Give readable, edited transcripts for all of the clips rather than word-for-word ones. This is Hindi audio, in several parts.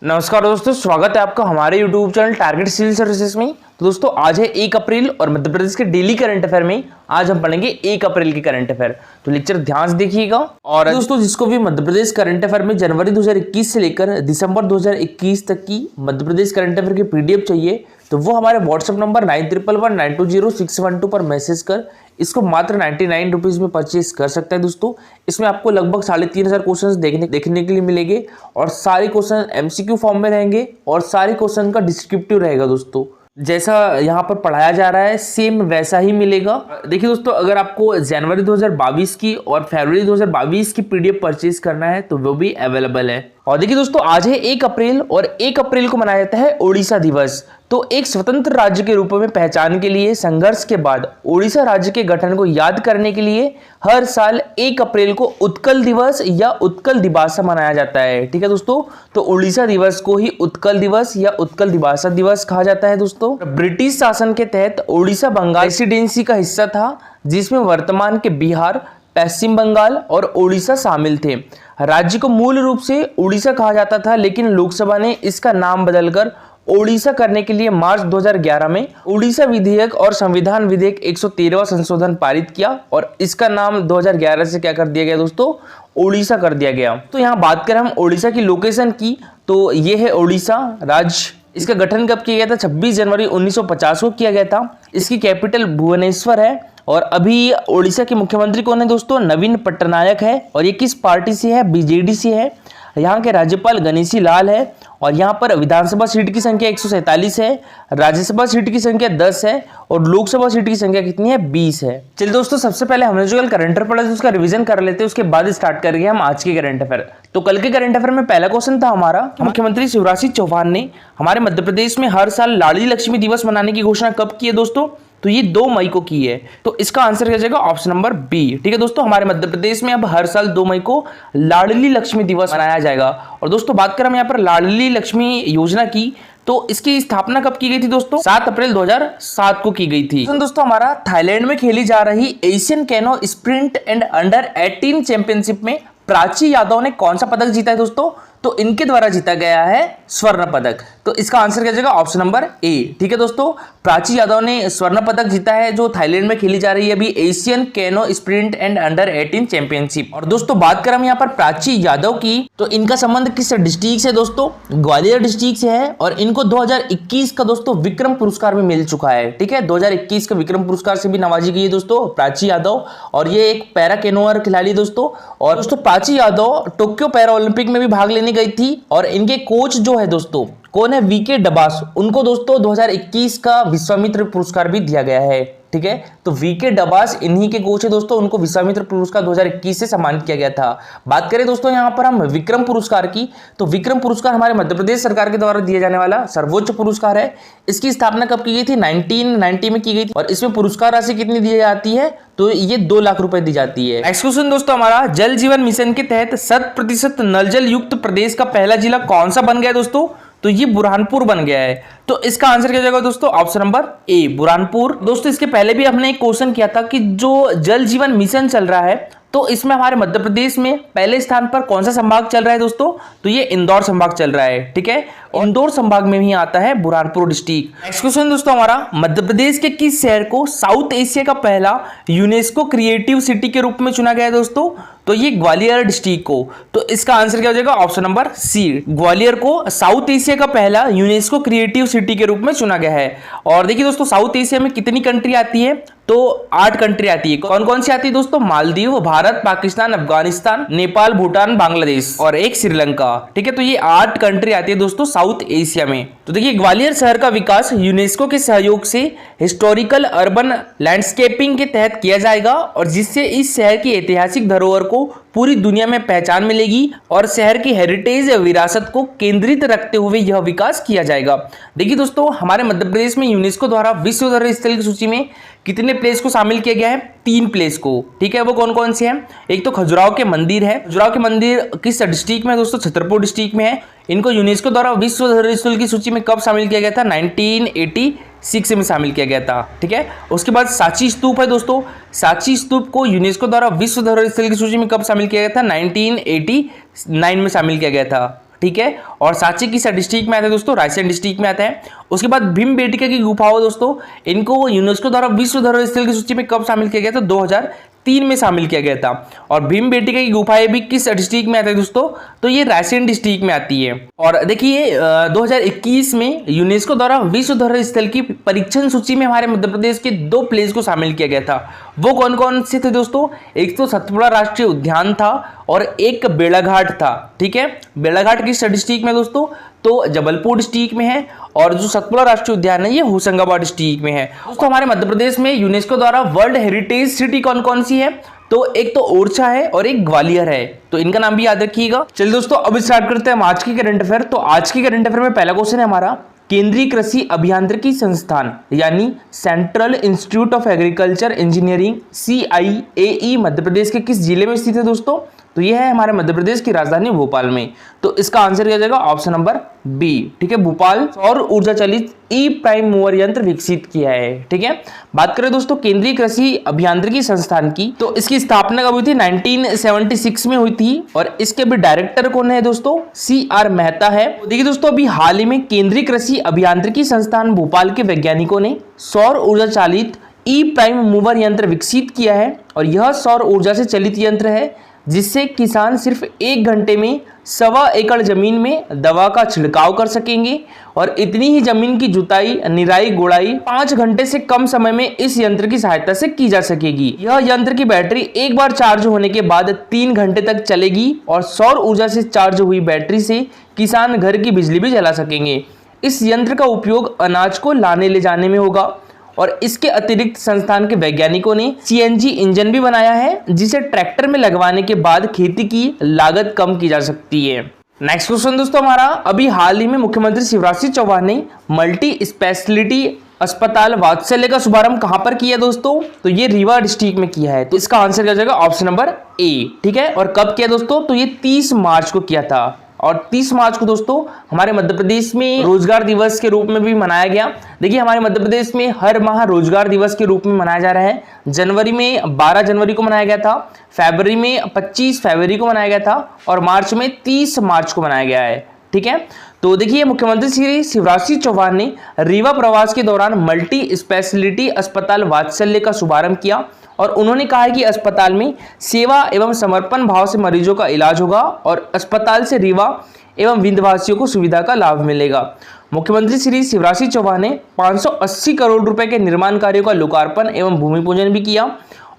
नमस्कार दोस्तों, स्वागत है आपका हमारे YouTube channel target civil services में। तो दोस्तों आज है 1 अप्रैल और मध्य प्रदेश के डेली करंट अफेयर में आज हम पढ़ेंगे 1 अप्रैल के करंट अफेयर। तो लेक्चर ध्यान से देखिएगा। और दोस्तों जिसको भी मध्य प्रदेश करंट अफेयर में जनवरी 2021 से लेकर दिसंबर 2021 तक की मध्य प्रदेश करंट अफेयर की पीडीएफ चाहिए तो वो हमारे व्हाट्सएप नंबर 9111920612 पर मैसेज कर इसको मात्र 99 रुपीज़ में परचेज कर सकता है। दोस्तों इसमें आपको लगभग 3500 क्वेश्चन देखने के लिए मिलेंगे और सारे क्वेश्चन एमसीक्यू फॉर्म में रहेंगे और सारे क्वेश्चन का डिस्क्रिप्टिव रहेगा। दोस्तों जैसा यहाँ पर पढ़ाया जा रहा है सेम वैसा ही मिलेगा। देखिए दोस्तों, अगर आपको जनवरी 2022 की और फरवरी 2022 की पीडीएफ परचेज करना है तो वो भी अवेलेबल है। और देखिए दोस्तों, आज है 1 अप्रैल और 1 अप्रैल को मनाया जाता है ओडिशा दिवस। तो एक स्वतंत्र राज्य के रूप में पहचान के लिए संघर्ष के बाद ओडिशा राज्य के गठन को याद करने के लिए हर साल 1 अप्रैल को उत्कल दिवस या उत्कल दिबासा मनाया जाता है। ठीक है दोस्तों, तो ओडिशा दिवस को ही उत्कल दिवस या उत्कल दिबासा दिवस कहा जाता है। दोस्तों ब्रिटिश शासन के तहत ओडिशा बंगाल प्रेसिडेंसी का हिस्सा था, जिसमें वर्तमान के बिहार, पश्चिम बंगाल और ओडिशा शामिल थे। राज्य को मूल रूप से ओडिशा कहा जाता था, लेकिन लोकसभा ने इसका नाम बदलकर ओडिशा करने के लिए मार्च 2011 में ओडिशा विधेयक और संविधान विधेयक 113वां संशोधन पारित किया और इसका नाम 2011 से क्या कर दिया गया दोस्तों, ओडिशा कर दिया गया। तो यहाँ बात करें हम ओडिशा की लोकेशन की तो ये है ओडिशा राज्य। इसका गठन कब किया गया था? 26 जनवरी 1950 को किया गया था। इसकी कैपिटल भुवनेश्वर है और अभी ओडिशा के मुख्यमंत्री कौन है दोस्तों? नवीन पट्टनायक है। और ये किस पार्टी से है? बीजेडी से है। यहाँ के राज्यपाल गणेशी लाल है और यहाँ पर विधानसभा सीट की संख्या 147 है, राज्यसभा सीट की संख्या 10 है और लोकसभा सीट की संख्या कितनी है? 20 है। चलिए दोस्तों, सबसे पहले हमने जो कल करंट अफेयर पढ़ा था उसका रिवीजन कर लेते हैं, उसके बाद स्टार्ट करेंगे हम आज के करंट अफेयर। तो कल के करंट अफेयर में पहला क्वेश्चन था हमारा, मुख्यमंत्री शिवराज सिंह चौहान ने हमारे मध्य प्रदेश में हर साल लाडली लक्ष्मी दिवस मनाने की घोषणा कब की है दोस्तों? तो ये 2 मई को की है। तो इसका आंसर क्या जाएगा? Option number B. ठीक है दोस्तों, हमारे मध्य प्रदेश में अब हर साल 2 मई को लाडली लक्ष्मी दिवस मनाया जाएगा। और दोस्तों बात करें हम यहाँ पर लाडली लक्ष्मी योजना की तो इसकी स्थापना कब की गई थी दोस्तों? 7 अप्रैल 2007 को की गई थी। दोस्तों हमारा थाईलैंड में खेली जा रही Asian canoe sprint and under 18 championship में प्राची यादव ने कौन सा पदक जीता है दोस्तों? तो इनके द्वारा जीता गया है स्वर्ण पदक। तो इसका आंसर क्या जाएगा? Option number A. ठीक है दोस्तों, प्राची यादव ने स्वर्ण पदक जीता है जो थाईलैंड में खेली जा रही है अभी Asian canoe sprint and under 18 championship. और दोस्तों बात करें हम यहाँ पर प्राची यादव की तो इनका संबंध किस डिस्ट्रिक्ट से दोस्तों? ग्वालियर डिस्ट्रिक्ट से है और इनको 2021 का दोस्तों विक्रम पुरस्कार भी मिल चुका है। ठीक है, 2021 का विक्रम पुरस्कार से भी नवाजी गई है दोस्तों प्राची यादव और ये एक पैरा कैनोअर खिलाड़ी दोस्तों। और दोस्तों Prachi Yadav Tokyo para Olympic में भी भाग लेने गई थी और इनके कोच जो है दोस्तों कौन है? वीके डबास। उनको दोस्तों 2021 का विश्वामित्र पुरस्कार भी दिया गया है। ठीक है, तो वीके डबास इन्हीं के कोच है दोस्तों, उनको विश्वामित्र पुरस्कार 2021 से सम्मानित किया गया था। बात करें दोस्तों यहाँ पर हम विक्रम पुरस्कार की तो विक्रम पुरस्कार हमारे मध्य प्रदेश सरकार के द्वारा दिया जाने वाला सर्वोच्च पुरस्कार है। इसकी स्थापना कब की गई थी? 1990 में की गई थी और इसमें पुरस्कार राशि कितनी दी जाती है? तो ये 2 लाख रुपए दी जाती है। नेक्स्ट क्वेश्चन दोस्तों हमारा, जल जीवन मिशन के तहत 100% नल जल युक्त प्रदेश का पहला जिला कौन सा बन गया दोस्तों? तो ये बुरहानपुर बन गया है। तो इसका आंसर क्या जाएगा दोस्तों? Option number A Burhanpur. दोस्तों इसके पहले भी हमने एक क्वेश्चन किया था कि जो जल जीवन मिशन चल रहा है तो इसमें हमारे मध्य प्रदेश में पहले स्थान पर कौन सा संभाग चल रहा है दोस्तों? तो ये इंदौर संभाग चल रहा है। ठीक है, इंदौर संभाग में ही आता है बुरहानपुर डिस्ट्रिक्ट। नेक्स्ट क्वेश्चन दोस्तों हमारा, मध्य प्रदेश के किस शहर को साउथ एशिया का पहला यूनेस्को क्रिएटिव सिटी के रूप में चुना गया है दोस्तों? तो ये ग्वालियर डिस्ट्रिक्ट को। तो इसका आंसर क्या हो जाएगा? ऑप्शन नंबर सी, ग्वालियर को साउथ एशिया का पहला यूनेस्को क्रिएटिव सिटी के रूप में चुना गया है। और देखिए दोस्तों साउथ एशिया में कितनी कंट्री आती है? तो 8 कंट्री आती है। कौन कौन सी आती है दोस्तों? मालदीव, भारत, पाकिस्तान, अफगानिस्तान, नेपाल, भूटान, बांग्लादेश और एक श्रीलंका। ठीक है, तो ये 8 कंट्री आती है दोस्तों साउथ एशिया में। तो देखिए ग्वालियर शहर का विकास यूनेस्को के सहयोग से हिस्टोरिकल अर्बन लैंडस्केपिंग के तहत किया जाएगा और जिससे इस शहर की ऐतिहासिक धरोहर को पूरी दुनिया में पहचान मिलेगी और शहर की हेरिटेज विरासत को केंद्रित रखते हुए यह विकास किया जाएगा। देखिए दोस्तों हमारे मध्य प्रदेश में यूनेस्को द्वारा विश्व धरोहर स्थल की सूची में कितने प्लेस को शामिल किया गया है? 3 प्लेस को। ठीक है, वो कौन कौन से हैं? एक तो खजुराहो के मंदिर है। खजुराहो के मंदिर किस डिस्ट्रिक्ट में है दोस्तों? छतरपुर डिस्ट्रिक्ट में है। इनको यूनेस्को द्वारा विश्व धरोहर स्थल की सूची में कब शामिल किया गया था? 1986 में शामिल किया गया था। ठीक है, उसके बाद सांची स्तूप है दोस्तों। सांची स्तूप को यूनेस्को द्वारा विश्व धरोहर स्थल की सूची में कब शामिल किया गया था? 1989 में शामिल किया गया था। ठीक है, और सांची किस डिस्ट्रिक्ट में आता है दोस्तों, रायसेन डिस्ट्रिक्ट में आता है। उसके बाद भीमबेटका की गुफाओं दोस्तों, इनको यूनेस्को द्वारा विश्व धरोहर स्थल की सूची में कब शामिल किया गया था, 2003 में शामिल किया गया था। और भीमबेटका की गुफाएं भी किस डिस्ट्रिक्ट में आती है दोस्तों, तो ये रायसेन डिस्ट्रिक्ट में आती है। और देखिए 2021 में यूनेस्को द्वारा विश्व धरोहर स्थल की परीक्षण सूची में हमारे मध्य प्रदेश के 2 प्लेस को शामिल किया गया था। वो कौन कौन से थे दोस्तों, एक तो सतपुड़ा राष्ट्रीय उद्यान था और एक बेड़ाघाट था। ठीक है, बेड़ाघाट किस डिस्ट्रिक्ट में दोस्तों, तो जबलपुर डिस्ट्रिक्ट में है, और जो सतपुड़ा राष्ट्रीय उद्यान है ये होशंगाबाद डिस्ट्रिक्ट में है। दोस्तों हमारे मध्य प्रदेश में यूनेस्को द्वारा वर्ल्ड हेरिटेज सिटी कौन कौन सी है, तो एक तो ओरछा है और एक ग्वालियर है, तो इनका नाम भी याद रखिएगा। चलिए दोस्तों अब स्टार्ट करते हैं आज की करंट अफेयर। तो आज की करंट अफेयर में पहला क्वेश्चन है हमारा, केंद्रीय कृषि अभियांत्रिकी संस्थान यानी central institute of agriculture engineering CIAE Madhya Pradesh के किस जिले में स्थित है दोस्तों, तो यह है हमारे मध्य प्रदेश की राजधानी भोपाल में। तो इसका आंसर क्या जाएगा, ऑप्शन नंबर बी। ठीक है, भोपाल सौर ऊर्जा चलित ई प्राइम मूवर यंत्र विकसित किया है। ठीक है, बात करें दोस्तों केंद्रीय कृषि अभियांत्रिकी संस्थान की, तो इसकी स्थापना कब हुई थी, 1976 में हुई थी। और इसके भी डायरेक्टर कौन है दोस्तों, CR मेहता है। देखिए दोस्तों अभी हाल ही में केंद्रीय कृषि अभियांत्रिकी संस्थान भोपाल के वैज्ञानिकों ने सौर ऊर्जा चालित ई प्राइम मूवर यंत्र विकसित किया है। और यह सौर ऊर्जा से चलित यंत्र है जिससे किसान सिर्फ 1 घंटे में 1.25 एकड़ जमीन में दवा का छिड़काव कर सकेंगे, और इतनी ही जमीन की जुताई, निराई, गुड़ाई 5 घंटे से कम समय में इस यंत्र की सहायता से की जा सकेगी। यह यंत्र की बैटरी एक बार चार्ज होने के बाद 3 घंटे तक चलेगी, और सौर ऊर्जा से चार्ज हुई बैटरी से किसान घर की बिजली भी जला सकेंगे। इस यंत्र का उपयोग अनाज को लाने ले जाने में होगा। और इसके अतिरिक्त संस्थान के वैज्ञानिकों ने CNG इंजन भी बनाया है, जिसे ट्रैक्टर में लगवाने के बाद खेती की लागत कम की जा सकती है। नेक्स्ट क्वेश्चन दोस्तों हमारा, अभी हाल ही में मुख्यमंत्री शिवराज सिंह चौहान ने मल्टी स्पेशलिटी अस्पताल वात्सल्य का शुभारंभ कहां पर किया दोस्तों, तो ये रीवा डिस्ट्रिक्ट में किया है। तो इसका आंसर क्या जाएगा, ऑप्शन नंबर ए। ठीक है, और कब किया दोस्तों, तो ये 30 मार्च को किया था। और 30 मार्च को दोस्तों हमारे मध्य प्रदेश में रोजगार दिवस के रूप में भी मनाया गया। देखिए हमारे मध्य प्रदेश में हर माह रोजगार दिवस के रूप में मनाया जा रहा है। जनवरी में 12 जनवरी को मनाया गया था, फरवरी में 25 फरवरी को मनाया गया था, और मार्च में 30 मार्च को मनाया गया है। ठीक है, तो देखिए मुख्यमंत्री श्री शिवराज सिंह चौहान ने रीवा प्रवास के दौरान मल्टी स्पेशलिटी अस्पताल वात्सल्य का शुभारंभ किया। और उन्होंने कहा है कि अस्पताल में सेवा एवं समर्पण भाव से मरीजों का इलाज होगा, और अस्पताल से रीवा एवं विंध्यवासियों को सुविधा का लाभ मिलेगा। मुख्यमंत्री श्री शिवराज सिंह चौहान ने 580 करोड़ रुपए के निर्माण कार्यों का लोकार्पण एवं भूमि पूजन भी किया।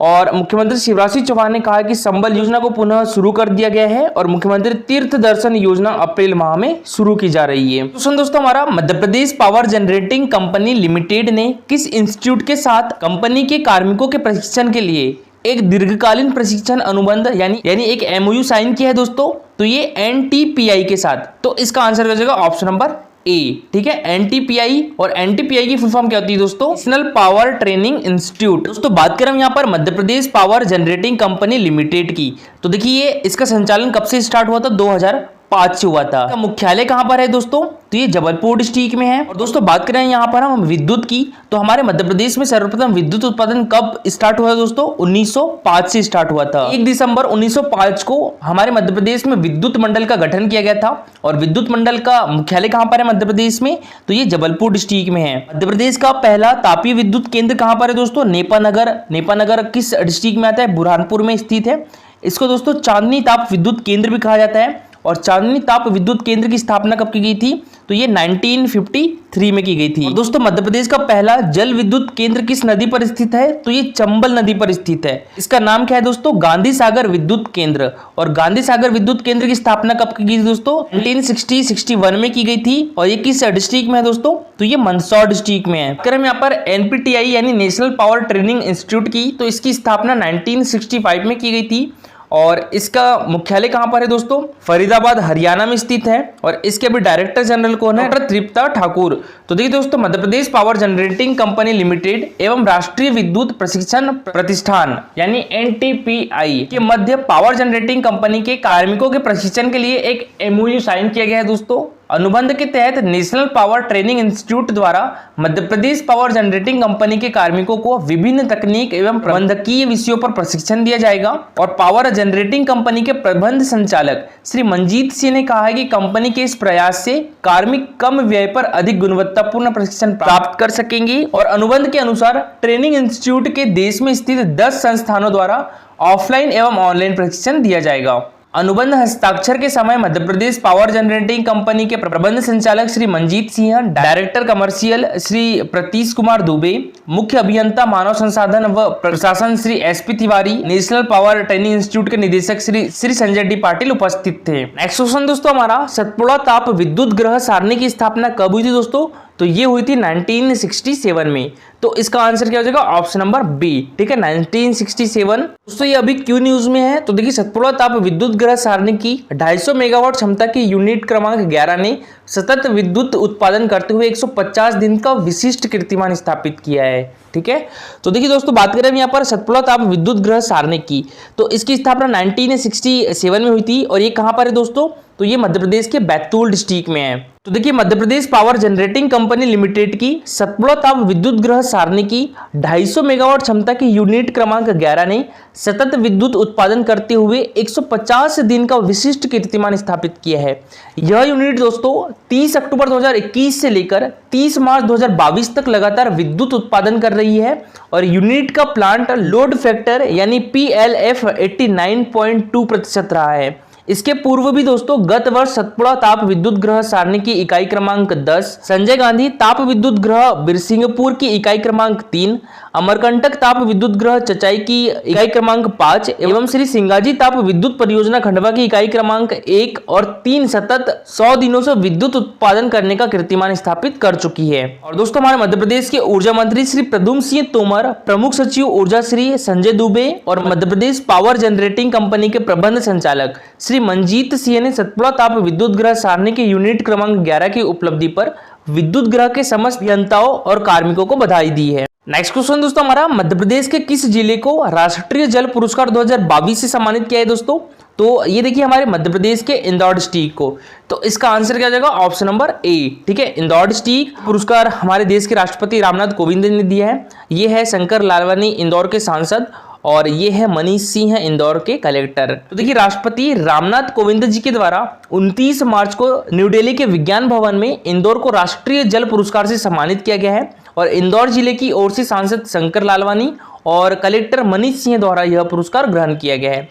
और मुख्यमंत्री शिवराज सिंह चौहान ने कहा कि संबल योजना को पुनः शुरू कर दिया गया है, और मुख्यमंत्री तीर्थ दर्शन योजना अप्रैल माह में शुरू की जा रही है। तो दोस्तों हमारा Madhya Pradesh power generating company limited ने किस इंस्टीट्यूट के साथ कंपनी के कार्मिकों के प्रशिक्षण के लिए एक दीर्घकालीन प्रशिक्षण अनुबंध यानी एक MOU साइन किया है दोस्तों, तो ये NTPI के साथ। तो इसका आंसर हो जाएगा ऑप्शन नंबर ए। ठीक है, NTPI, और NTPI की फुल फॉर्म क्या होती है दोस्तों, नेशनल पावर ट्रेनिंग इंस्टीट्यूट। दोस्तों बात करें यहाँ पर Madhya Pradesh power generating company limited की, तो देखिए इसका संचालन कब से स्टार्ट हुआ था, 2005 से हुआ था। मुख्यालय कहाँ पर है दोस्तों, तो ये जबलपुर डिस्ट्रिक्ट में है। और दोस्तों बात करें यहाँ पर हम विद्युत की, तो हमारे मध्य प्रदेश में सर्वप्रथम विद्युत उत्पादन कब स्टार्ट हुआ दोस्तों, 1905 से स्टार्ट हुआ था। 1 दिसंबर 1905 को हमारे मध्य प्रदेश में विद्युत मंडल का गठन किया गया था। और विद्युत मंडल का मुख्यालय कहाँ पर है मध्य प्रदेश में, तो ये जबलपुर डिस्ट्रिक्ट में है। मध्य प्रदेश का पहला तापीय विद्युत केंद्र कहाँ पर है दोस्तों, नेपानगर। नेपानगर किस डिस्ट्रिक्ट में आता है, बुरहानपुर में स्थित है। इसको दोस्तों चांदनी ताप विद्युत केंद्र भी कहा जाता है। और चांदनी ताप विद्युत केंद्र की स्थापना कब की गई थी, तो ये 1953 में की गई थी। और दोस्तों मध्य प्रदेश का पहला जल विद्युत केंद्र किस नदी पर स्थित है, तो ये चंबल नदी पर स्थित है। इसका नाम क्या है दोस्तों, गांधी सागर विद्युत केंद्र। और गांधी सागर विद्युत केंद्र की स्थापना कब की गई थी दोस्तों, 1960-61 में की गई थी। और ये किस डिस्ट्रिक्ट में है दोस्तों, तो ये मंदसौर डिस्ट्रिक्ट में है। अगर हम यहाँ पर NPTI यानी नेशनल पावर ट्रेनिंग इंस्टीट्यूट की, तो इसकी स्थापना 1965 में की गई थी। और इसका मुख्यालय कहां पर है दोस्तों, फरीदाबाद हरियाणा में स्थित है। और इसके अभी डायरेक्टर जनरल कौन है, डॉक्टर तृप्ता ठाकुर। तो देखिए दोस्तों Madhya Pradesh power generating company limited एवं राष्ट्रीय विद्युत प्रशिक्षण प्रतिष्ठान यानी NTPI के मध्य पावर जनरेटिंग कंपनी के कार्मिकों के प्रशिक्षण के लिए एक MOU साइन किया गया है दोस्तों। अनुबंध के तहत नेशनल पावर ट्रेनिंग इंस्टीट्यूट द्वारा Madhya Pradesh power generating company के कार्मिकों को विभिन्न तकनीक एवं प्रबंधकीय विषयों पर प्रशिक्षण दिया जाएगा। और पावर जनरेटिंग कंपनी के प्रबंध संचालक श्री मंजीत सिंह ने कहा है कि कंपनी के इस प्रयास से कार्मिक कम व्यय पर अधिक गुणवत्तापूर्ण प्रशिक्षण प्राप्त कर सकेंगे। और अनुबंध के अनुसार ट्रेनिंग इंस्टीट्यूट के देश में स्थित 10 संस्थानों द्वारा ऑफलाइन एवं ऑनलाइन प्रशिक्षण दिया जाएगा। अनुबंध हस्ताक्षर के समय Madhya Pradesh power generating company के प्रबंध संचालक श्री मंजीत सिंह, डायरेक्टर कमर्शियल श्री प्रतीश कुमार दुबे, मुख्य अभियंता मानव संसाधन व प्रशासन Shri SP Tiwari, national power training institute के निदेशक श्री संजय डी पाटिल उपस्थित थे। नेक्स्ट क्वेश्चन दोस्तों हमारा, सतपुड़ा ताप विद्युत ग्रह सारणी की स्थापना कब हुई थी दोस्तों? तो ये हुई थी 1967 में। तो इसका आंसर क्या हो जाएगा? Option number B. ठीक है, 1967। दोस्तों ये अभी क्यों न्यूज में है? तो देखिए, सतपुड़ा ताप विद्युत ग्रह सारणी की 250 मेगावाट क्षमता की यूनिट क्रमांक 11 ने सतत विद्युत उत्पादन करते हुए 150 दिन का विशिष्ट कीर्तिमान स्थापित किया है। ठीक है, तो देखिए दोस्तों, बात करें यहाँ पर सतपुड़ा ताप विद्युत ग्रह सारणी की, तो इसकी स्थापना 1967 में हुई थी। और ये कहाँ पर है दोस्तों? तो ये मध्य प्रदेश के बैतूल डिस्ट्रिक्ट में है। तो देखिए, Madhya Pradesh power generating company limited की सतपुड़ा ताप विद्युत ग्रह सारणी की 250 मेगावाट क्षमता की यूनिट क्रमांक 11 ने सतत विद्युत उत्पादन करते हुए 150 दिन का विशिष्ट कीर्तिमान स्थापित किया है। यह यूनिट दोस्तों 30 अक्टूबर 2021 से लेकर 30 मार्च 2022 तक लगातार विद्युत उत्पादन कर रही है। और यूनिट का प्लांट लोड फैक्टर यानी PLF 89.2% रहा है। इसके पूर्व भी दोस्तों गत वर्ष सतपुड़ा ताप विद्युत ग्रह सारणी की इकाई क्रमांक 10, संजय गांधी ताप विद्युत ग्रह बिरसिंहपुर की इकाई क्रमांक 3, अमरकंटक ताप विद्युत ग्रह चचाई की इकाई क्रमांक 5 एवं श्री सिंगाजी ताप विद्युत परियोजना खंडवा की इकाई क्रमांक 1 और 3 सतत 100 दिनों से विद्युत उत्पादन करने का कीर्तिमान स्थापित कर चुकी है। और दोस्तों हमारे मध्य प्रदेश के ऊर्जा मंत्री श्री प्रद्युम्न सिंह तोमर, प्रमुख सचिव ऊर्जा श्री संजय दुबे और Madhya Pradesh power generating company के प्रबंध संचालक श्री मंजीत सिंह ने सतपुड़ा ताप विद्युत ग्रह सारणी के यूनिट क्रमांक 11 की उपलब्धि पर विद्युत ग्रह के समस्त अभियंताओं और कार्मिकों को बधाई दी है। नेक्स्ट क्वेश्चन दोस्तों हमारा, मध्य प्रदेश के किस जिले को राष्ट्रीय जल पुरस्कार 2022 से सम्मानित किया है दोस्तों? तो ये देखिए हमारे मध्य प्रदेश के इंदौर डिस्ट्रिक्ट को। तो इसका आंसर क्या हो जाएगा? Option number A. ठीक है, इंदौर डिस्ट्रिक्ट पुरस्कार हमारे देश के राष्ट्रपति रामनाथ कोविंद ने दिया है। ये है शंकर लालवानी इंदौर के सांसद और ये है मनीष सिंह इंदौर के कलेक्टर। तो देखिए, राष्ट्रपति रामनाथ कोविंद जी के द्वारा 29 मार्च को न्यू दिल्ली के विज्ञान भवन में इंदौर को राष्ट्रीय जल पुरस्कार से सम्मानित किया गया है। और इंदौर जिले की ओर से सांसद शंकर लालवानी और कलेक्टर मनीष सिंह द्वारा यह पुरस्कार ग्रहण किया गया है।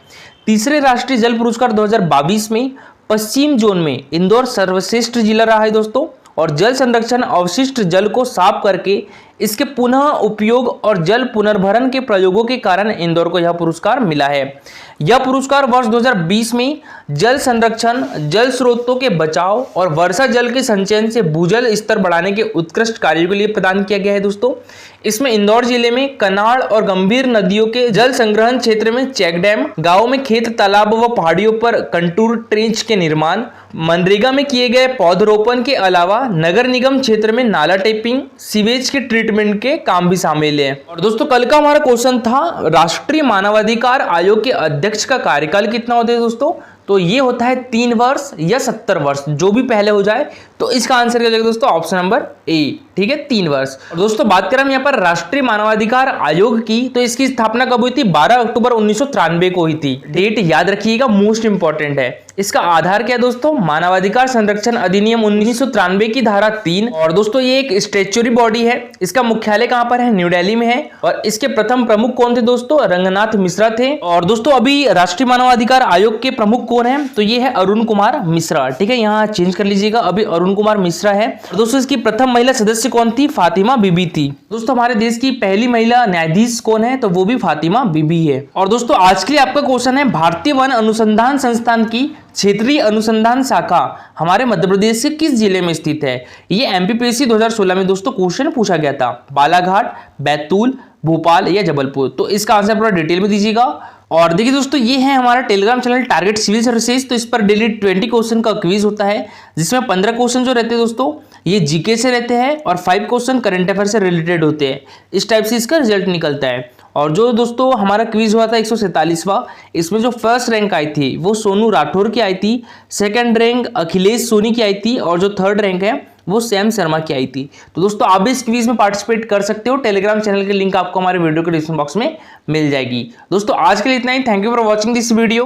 तीसरे राष्ट्रीय जल पुरस्कार 2022 में पश्चिम जोन में इंदौर सर्वश्रेष्ठ जिला रहा है दोस्तों। और जल संरक्षण, अवशिष्ट जल को साफ करके इसके पुनः उपयोग और जल पुनर्भरण के प्रयोगों के कारण इंदौर को यह पुरस्कार मिला है। यह पुरस्कार वर्ष 2020 में जल संरक्षण, जल स्रोतों के बचाव और वर्षा जल के संचयन से भूजल स्तर बढ़ाने के उत्कृष्ट कार्यों के लिए प्रदान किया गया है दोस्तों। इसमें इंदौर जिले में कनाड़ और गंभीर नदियों के जल संग्रहण क्षेत्र में चेक डैम, गाँव में खेत तालाब व पहाड़ियों पर कंटूर ट्रेंच के निर्माण, मनरेगा में किए गए पौधरोपण के अलावा नगर निगम क्षेत्र में नाला टेपिंग, सीवेज के ट्रीटमेंट के काम भी शामिल है। और दोस्तों कल का हमारा क्वेश्चन था, राष्ट्रीय मानवाधिकार आयोग के अध्यक्ष का कार्यकाल कितना होता है दोस्तों? तो ये होता है 3 वर्ष या 70 वर्ष, जो भी पहले हो जाए। तो इसका आंसर क्या हो जाएगा दोस्तों? Option number A. ठीक है, 3 वर्ष। और दोस्तों बात करें हम यहाँ पर राष्ट्रीय मानवाधिकार आयोग की, तो इसकी स्थापना कब हुई थी? 12 अक्टूबर 1993 को हुई थी। डेट याद रखिएगा, मोस्ट इंपॉर्टेंट है। इसका आधार क्या है दोस्तों? मानवाधिकार संरक्षण अधिनियम 1993 की धारा 3। और दोस्तों ये एक स्टैट्यूटरी बॉडी है। इसका मुख्यालय कहाँ पर है? न्यू दिल्ली में है। और इसके प्रथम प्रमुख कौन थे दोस्तों? रंगनाथ मिश्रा थे। और दोस्तों अभी राष्ट्रीय मानवाधिकार आयोग के प्रमुख कौन है? तो ये है अरुण कुमार मिश्रा। ठीक है, यहाँ चेंज कर लीजिएगा, अभी अरुण कुमार मिश्रा है। और दोस्तों इसकी प्रथम महिला सदस्य कौन थी? फातिमा बीबी थी। दोस्तों हमारे देश की पहली महिला न्यायाधीश कौन है? तो वो भी फातिमा बीबी है। और दोस्तों आज के लिए आपका क्वेश्चन है, भारतीय वन अनुसंधान संस्थान की क्षेत्रीय अनुसंधान शाखा हमारे मध्य प्रदेश के किस जिले में स्थित है? ये MPPSC 2016 में दोस्तों क्वेश्चन पूछा गया था। बालाघाट, बैतूल, भोपाल या जबलपुर? तो इसका आंसर पूरा डिटेल में दीजिएगा। और देखिए दोस्तों ये है हमारा Telegram channel target civil Services. तो इस पर डेली 20 क्वेश्चन का क्विज होता है, जिसमें 15 क्वेश्चन जो रहते हैं दोस्तों ये जीके से रहते हैं और 5 क्वेश्चन करंट अफेयर से रिलेटेड होते हैं। इस टाइप से इसका रिजल्ट निकलता है। और जो दोस्तों हमारा क्विज हुआ था 147वां, इसमें जो फर्स्ट रैंक आई थी वो सोनू राठौर की आई थी, सेकंड रैंक अखिलेश सोनी की आई थी और जो थर्ड रैंक है वो सैम शर्मा की आई थी। तो दोस्तों आप भी इस क्विज में पार्टिसिपेट कर सकते हो। टेलीग्राम चैनल की लिंक आपको हमारे वीडियो के डिस्क्रिप्शन बॉक्स में मिल जाएगी। दोस्तों आज के लिए इतना ही। Thank you for watching this video.